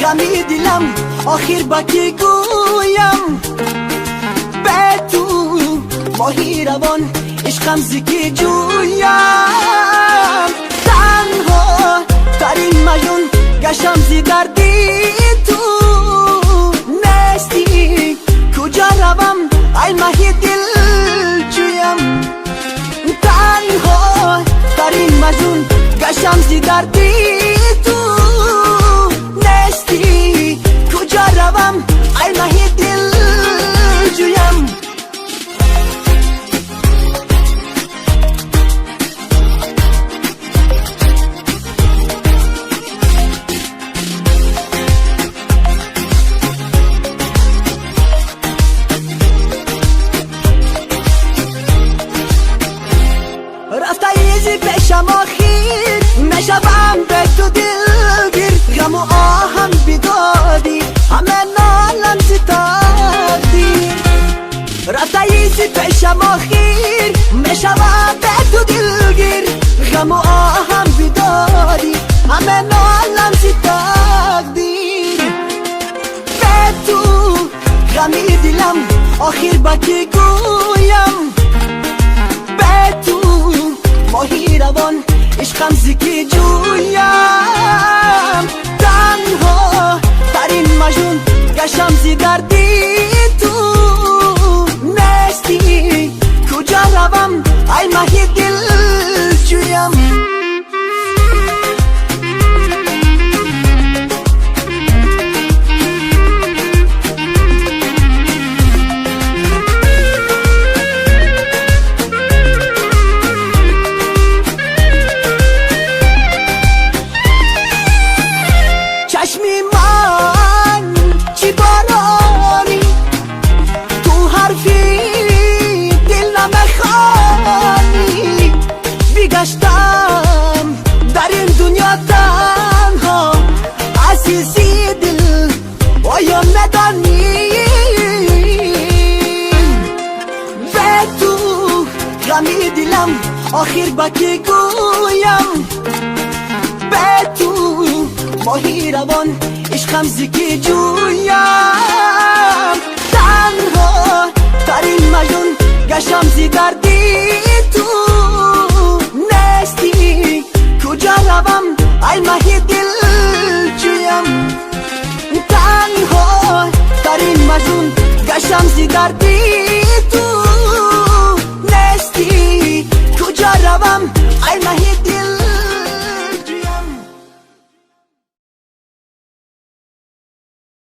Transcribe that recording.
غمی دلم آخر با کی گویم به تو ماهی روان عشقم زکی جویم تنها ترین مجنون گشم زی دردی تو نستی کجا روم ای ماهی دل جویم تنها ترین مجنون گشم زی دردی تو نستی کجا روم ای ماهی دل جویم رفتایی پیشم آخیر نشوم به تو دلگیر غم و آهم بیدادی همه نالم زی تقدیر رفتایی پیشم آخیر نشوم به تو دلگیر غم و آهم بیدادی همه نالم زی تقدیر به تو غمی دلم آخر با کی گویم به تو ماهی روان عشقم زکی جویم تنها ترین مجنون گشم زی دردی تو نستی کجا روم ای ماهی دل جویم چشمی من چی بارانی تو حرفی دل نمیخوانی بگشتم در این دنیا تنها عزیزی دل آیا ندانی به تو غمی دلم آخر با کی گویم به تو ماهی روان عشقم زکی جویم تنها ترین مجنون گشم زی دردی تو نستی کجا روم ای ماهی دل جویم تنها ترین مجنون گشم زی دردی تو نستی کجا روم